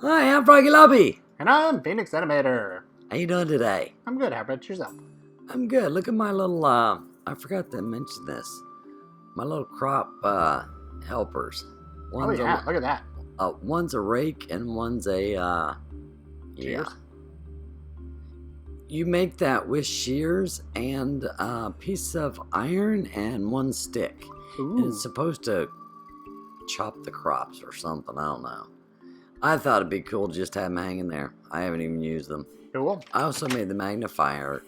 Hi, I'm Froggy Lobby. And I'm Phenix Animator. How you doing today? I'm good. How about yourself? I'm good. Look at my little, I forgot to mention this. My little crop, helpers. Oh yeah, look at that. One's a rake and one's a, Shears? You make that with shears and a piece of iron and one stick. Ooh. And it's supposed to chop the crops or something. I don't know. I thought it'd be cool to just have them hanging there. I haven't even used them. Cool. I also made the magnifier,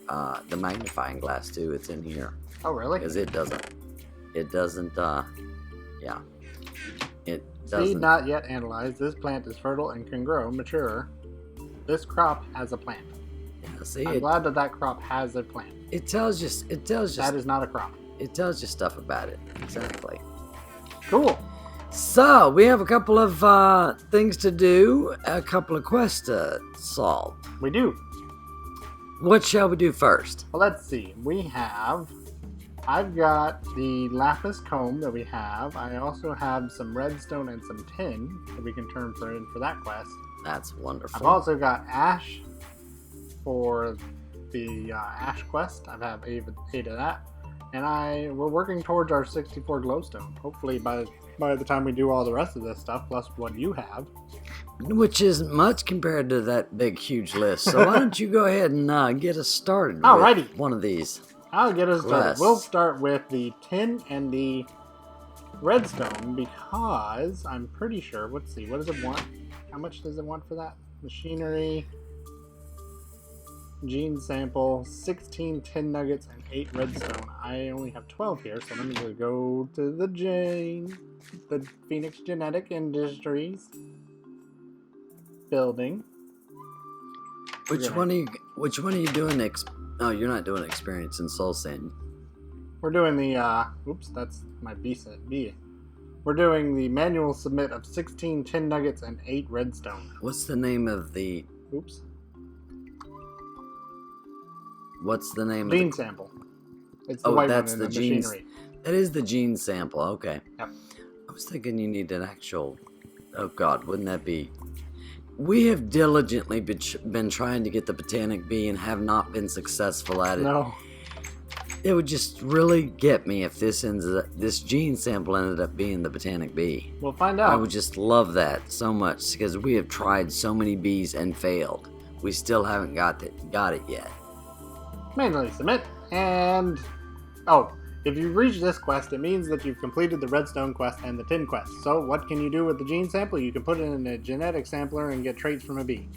the magnifying glass too. It's in here. Oh really? Because it doesn't, yeah. It doesn't. Seed not yet analyzed. This plant is fertile and can grow mature. This crop has a plant. Yeah, see, I'm glad that that crop has a plant. it tells you, That is not a crop. it tells you stuff about it. Exactly. Cool. So, we have a couple of things to do, a couple of quests to solve. We do. What shall we do first? Well, let's see. I've got the lapis comb that we have. I also have some redstone and some tin that we can turn in for that quest. That's wonderful. I've also got ash for the ash quest. I have eight of that. And we're working towards our 64 glowstone. Hopefully by the time we do all the rest of this stuff, plus what you have. Which isn't much compared to that big, huge list. So why don't you go ahead and get us started Alrighty. with one of these. I'll get us started. quests. We'll start with the tin and the redstone because I'm pretty sure, let's see, what does it want? How much does it want for that? Machinery, gene sample, 16 tin nuggets, and 8 redstone. I only have 12 here, so let me just go to the Phenix Genetic Industries building. Which one are you doing? Oh, you're not doing experience in Soul Sand. We're doing the, oops, that's my B. We're doing the manual submit of 16 tin nuggets and 8 redstone. What's the name of the? Oops. What's the name Gene of the? sample. It's the Oh, white that's one the in the gene. machinery. That is the gene sample. Okay. Yep. I was thinking you need an actual. Oh God, wouldn't that be? We have diligently been trying to get the botanic bee and have not been successful at it. No. It would just really get me if this gene sample ended up being the botanic bee. We'll find out. I would just love that so much because we have tried so many bees and failed. We still haven't got it yet. Manually submit, and oh, if you've reached this quest, it means that you've completed the redstone quest and the tin quest. So what can you do with the gene sample? You can put it in a genetic sampler and get traits from a bee.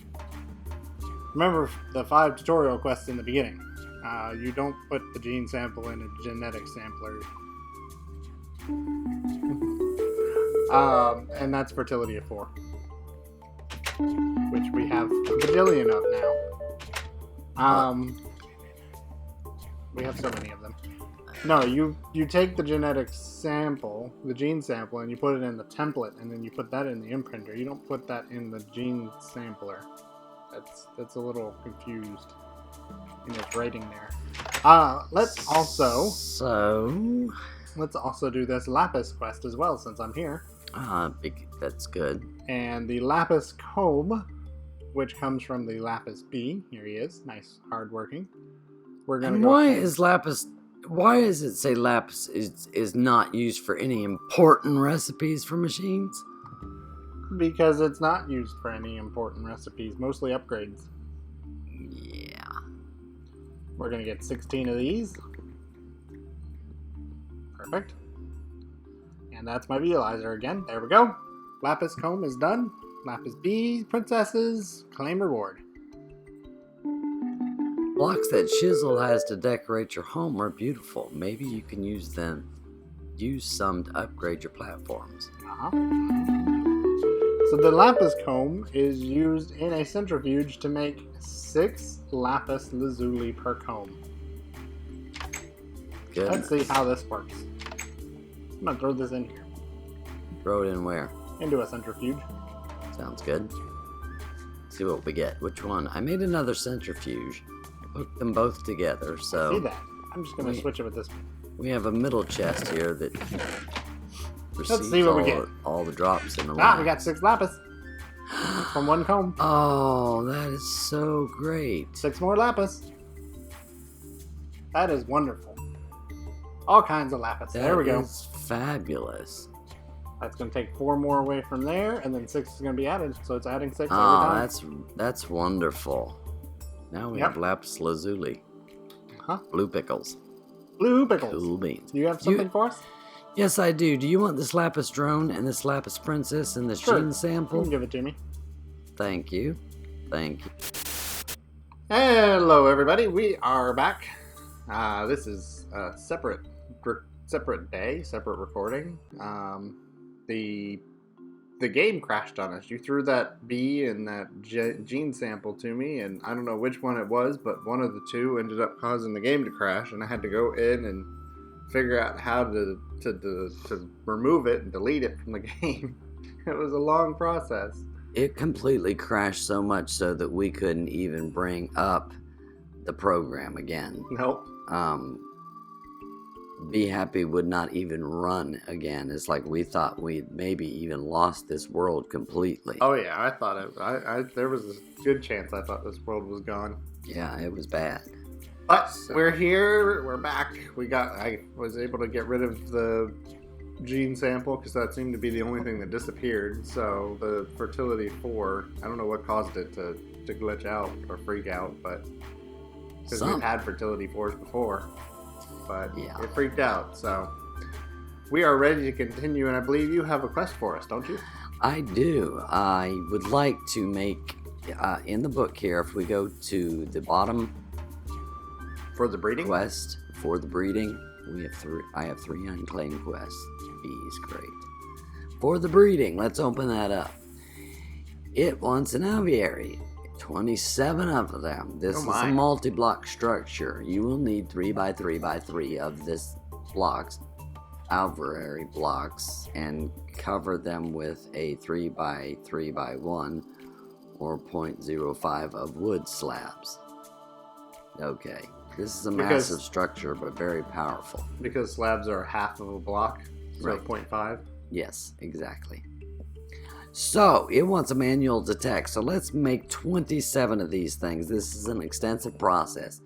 Remember the 5 tutorial quests in the beginning. You don't put the gene sample in a genetic sampler. And that's fertility of 4. Which we have a bajillion of now. We have so many of them. No, you take the genetic sample, the gene sample, and you put it in the template, and then you put that in the imprinter. You don't put that in the gene sampler. That's a little confused in its writing there. Let's also do this lapis quest as well, since I'm here. That's good. And the lapis comb, which comes from the lapis bee. Here he is, nice, hardworking. We're gonna. And why does it say lapis is not used for any important recipes for machines? Because it's not used for any important recipes, mostly upgrades. Yeah. We're gonna get 16 of these. Perfect. And that's my realizer again. There we go. Lapis comb is done. Lapis bees, princesses, claim reward. Blocks that Chisel has to decorate your home are beautiful. Maybe you can use some to upgrade your platforms. So the lapis comb is used in a centrifuge to make 6 lapis lazuli per comb. Good. Let's see how this works. I'm gonna throw this in here. Throw it in where? Into a centrifuge. Sounds good. See what we get. Which one? I made another centrifuge. Hook them both together, so... See that? I'm just gonna switch it with this one. We have a middle chest here that Let's see what we get. All the drops in the Ah, we got 6 lapis. from one comb. Oh, that is so great. 6 more lapis. That is wonderful. All kinds of lapis. There we go. That is fabulous. That's going to take 4 more away from there, and then 6 is going to be added. So it's adding 6 every Oh, time. that's wonderful. Now we have lapis lazuli. Huh? Blue pickles. Blue pickles. Cool beans. Do you have something for us? Yes, I do. Do you want this lapis drone and this lapis princess and this gene You sample? can give it to me. Thank you. Thank you. Hello, everybody. We are back. This is a separate day, separate recording. The game crashed on us. You threw that bee and that gene sample to me, and I don't know which one it was, but one of the two ended up causing the game to crash, and I had to go in and figure out how to remove it and delete it from the game. It was a long process. It completely crashed so much so that we couldn't even bring up the program again. Nope. Bee Happy would not even run again. It's like we thought we'd maybe even lost this world completely. Oh yeah, I thought there was a good chance I thought this world was gone. Yeah, it was bad. But we're here, we're back. I was able to get rid of the gene sample because that seemed to be the only thing that disappeared. So the fertility 4, I don't know what caused it to glitch out or freak out, but because we've had fertility 4s before. But yeah, it freaked out. So we are ready to continue, and I believe you have a quest for us, don't you? I do. I would like to make in the book here, if we go to the bottom for the breeding quest for the breeding, we have 3. I have 3 unclaimed quests. Bees, great. For the breeding, let's open that up. It wants an aviary. 27 of them. This is a multi-block structure. You will need 3 by 3 by 3 of this blocks, aviary blocks, and cover them with a 3 by 3 by 1 or 0.05 of wood slabs. Okay, this is a massive structure, but very powerful. Because slabs are half of a block, so right. 0.5. Yes, exactly. So, it wants a manual to text. So let's make 27 of these things. This is an extensive process.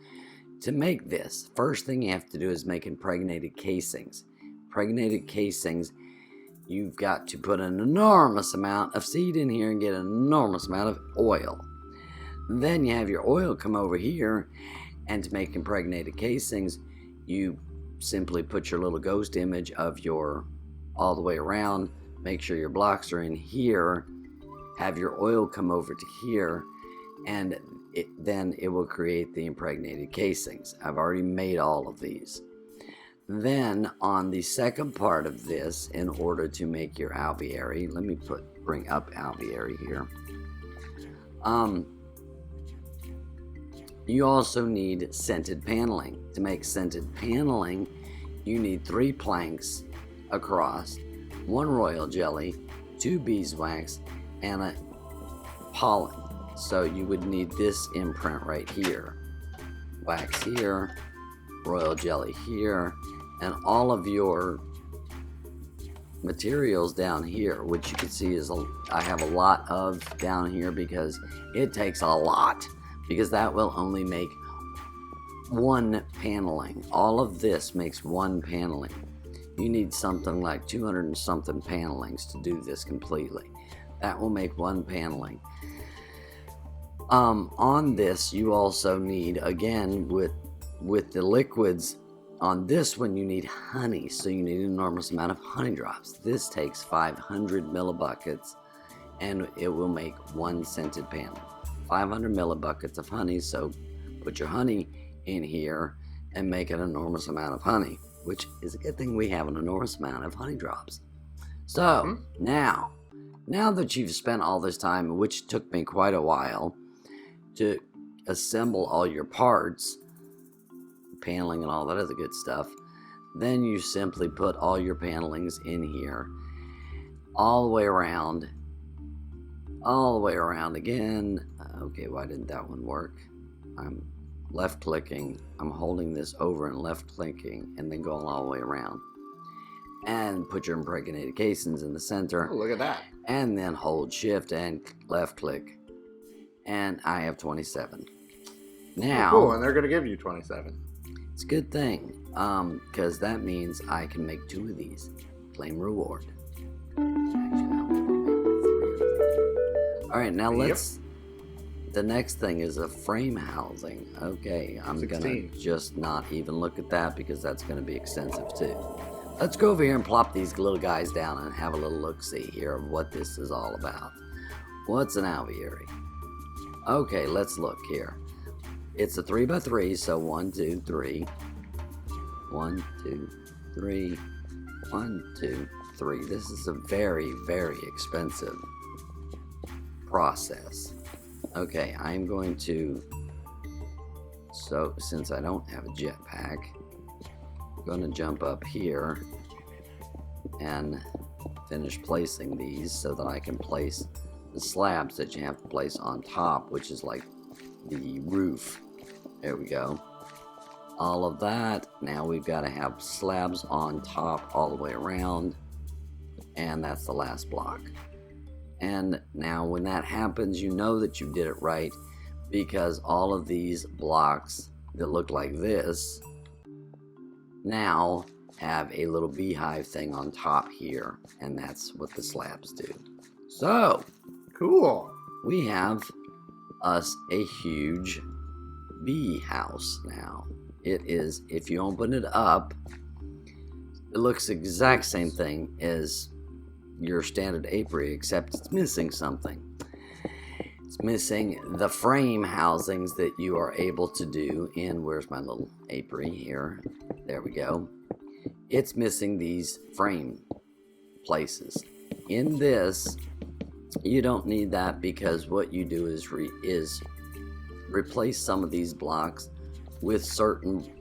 To make this, first thing you have to do is make impregnated casings. Impregnated casings, you've got to put an enormous amount of seed in here and get an enormous amount of oil. Then you have your oil come over here, and to make impregnated casings, you simply put your little ghost image of your all the way around. Make sure your blocks are in here, have your oil come over to here, and then it will create the impregnated casings. I've already made all of these. Then on the second part of this, in order to make your alveary, let me bring up alveary here. You also need scented paneling. To make scented paneling, you need 3 planks across, 1 royal jelly, 2 beeswax, and a pollen. So you would need this imprint right here. Wax here, royal jelly here, and all of your materials down here, which you can see is I have a lot of down here because it takes a lot, because that will only make 1 paneling. All of this makes 1 paneling. You need something like 200 and something panelings to do this completely. That will make 1 paneling. On this, you also need, again, with the liquids, on this one you need honey, so you need an enormous amount of honey drops. This takes 500 millibuckets, and it will make 1 scented panel. 500 millibuckets of honey, so put your honey in here and make an enormous amount of honey, which is a good thing we have an enormous amount of honey drops. So, now that you've spent all this time, which took me quite a while, to assemble all your parts, paneling and all that other good stuff, then you simply put all your panelings in here, all the way around again. Okay, why didn't that one work? I'm left clicking, I'm holding this over and left clicking, and then going all the way around. And put your impregnated casings in the center. Oh, look at that. and then hold shift and left click. And I have 27. Now, cool, and they're going to give you 27. it's a good thing, because that means I can make 2 of these. Claim reward. Alright, now let's... The next thing is a frame housing. Okay, I'm 16. gonna just not even look at that because that's gonna be extensive too. Let's go over here and plop these little guys down and have a little look-see here of what this is all about. What's an aviary? Okay, let's look here. It's a 3x3, so 1, 2, 3. 1, 2, 3. 1, 2, 3. This is a very, very expensive process. Okay, I'm going to, so since I don't have a jetpack, I'm going to jump up here and finish placing these so that I can place the slabs that you have to place on top, which is like the roof. There we go. All of that. Now we've got to have slabs on top all the way around, and that's the last block. And now when that happens, you know that you did it right, because all of these blocks that look like this now have a little beehive thing on top here, and that's what the slabs do. So, cool. We have us a huge bee house now. It is, if you open it up, it looks the exact same thing as your standard apiary, except it's missing something. It's missing the frame housings that you are able to do in, where's my little apiary here? There we go. It's missing these frame places. In this, you don't need that, because what you do is replace some of these blocks with certain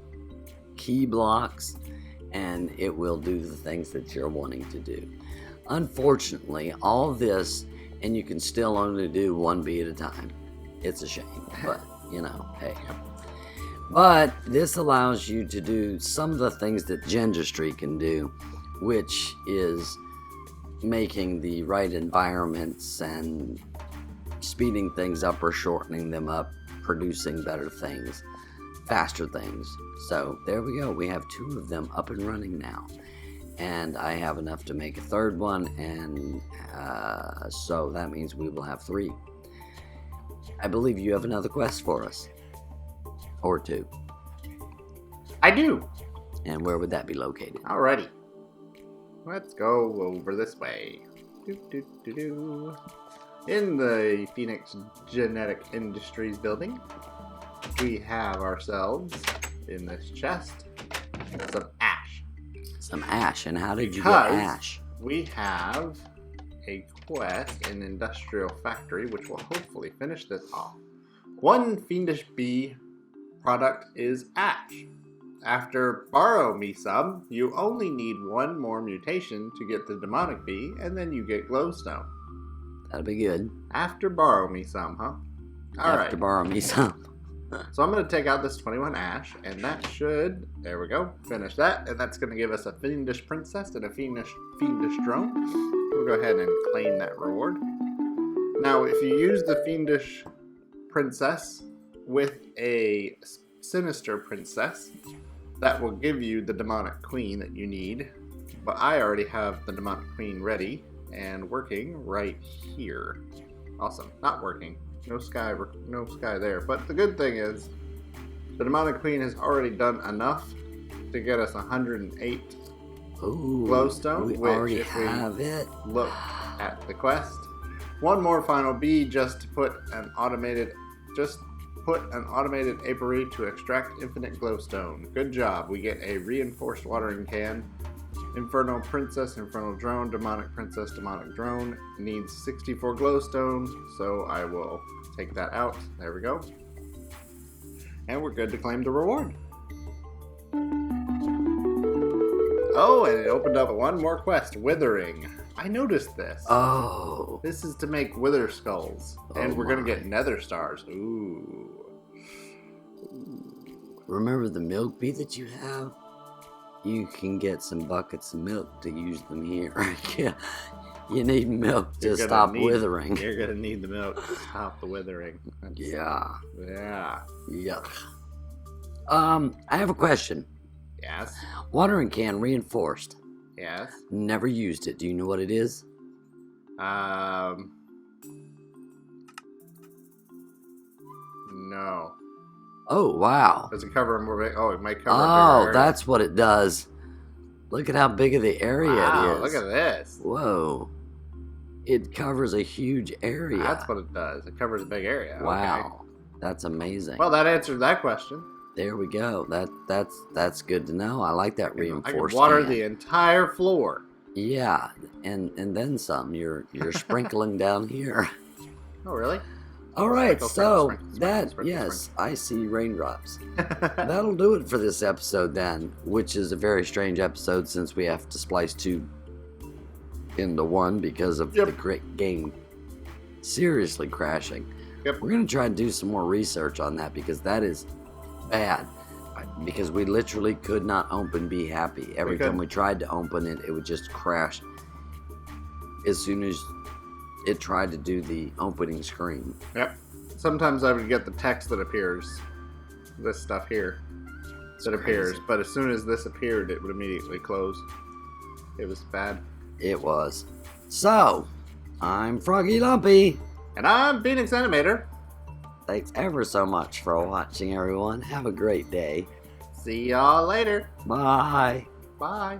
key blocks, and it will do the things that you're wanting to do. Unfortunately, all this, and you can still only do 1 bee at a time. It's a shame, but you know, hey. But this allows you to do some of the things that Gendustry can do, which is making the right environments and speeding things up or shortening them up, producing better things, faster things. So there we go. We have 2 of them up and running now. And I have enough to make a 3rd one, and so that means we will have 3. I believe you have another quest for us. Or 2. I do. And where would that be located? Alrighty. Let's go over this way. In the Phenix Genetic Industries building, we have ourselves, in this chest, some ash. Some ash. And how did you get ash? We have a quest in Industrial Factory, which will hopefully finish this off. 1 fiendish bee product is ash. After borrow me some, you only need 1 more mutation to get the demonic bee, and then you get glowstone. That'll be good. After borrow me some, huh? After borrow me some. So I'm going to take out this 21 ash, and that should, there we go, finish that. And that's going to give us a fiendish princess and a fiendish drone. We'll go ahead and claim that reward. Now, if you use the fiendish princess with a sinister princess, that will give you the demonic queen that you need. But I already have the demonic queen ready and working right here. Awesome. Not working. No sky there. But the good thing is, the demonic queen has already done enough to get us 108 glowstone. We already have it. Look at the quest. 1 more final bee just to put an automated apiary to extract infinite glowstone. Good job. We get a reinforced watering can. Infernal princess, infernal drone, demonic princess, demonic drone. Needs 64 glowstone, so I will take that out. There we go. And we're good to claim the reward. Oh, and it opened up 1 more quest, Withering. I noticed this. Oh. This is to make wither skulls. And we're going to get nether stars. Ooh. Remember the milk bee that you have? You can get some buckets of milk to use them here. Yeah. You need milk to You're gonna stop need- withering. You're gonna need the milk to stop the withering. Yeah. Yeah. Yuck. I have a question. Yes. Watering can reinforced. Yes. Never used it. Do you know what it is? No. Oh, wow. Does it cover more? It might cover. a Oh, bigger area. that's what it does. Look at how big of the area Wow, it is. look at this. Whoa. It covers a huge area. That's what it does. It covers a big area. Wow. That's amazing. Okay. Well, that answered that question. There we go. That's good to know. I like that I reinforced. can water can. the entire floor. Yeah, and then some. You're sprinkling down here. Oh, really? All right, Sprinkle, so sprinkle, that sprinkle, yes, I see raindrops. That'll do it for this episode then, which is a very strange episode since we have to splice two into one because of the great game seriously crashing. Yep. We're gonna try and do some more research on that because that is bad. Because we literally could not open Bee Happy. Every time we tried to open it, it would just crash as soon as it tried to do the opening screen. Yep. Sometimes I would get the text that appears. This stuff here. That appears. Crazy. But as soon as this appeared, it would immediately close. It was bad. It was. So, I'm Froggy Lumpy. And I'm Phenix Animator. Thanks ever so much for watching, everyone. Have a great day. See y'all later. Bye. Bye.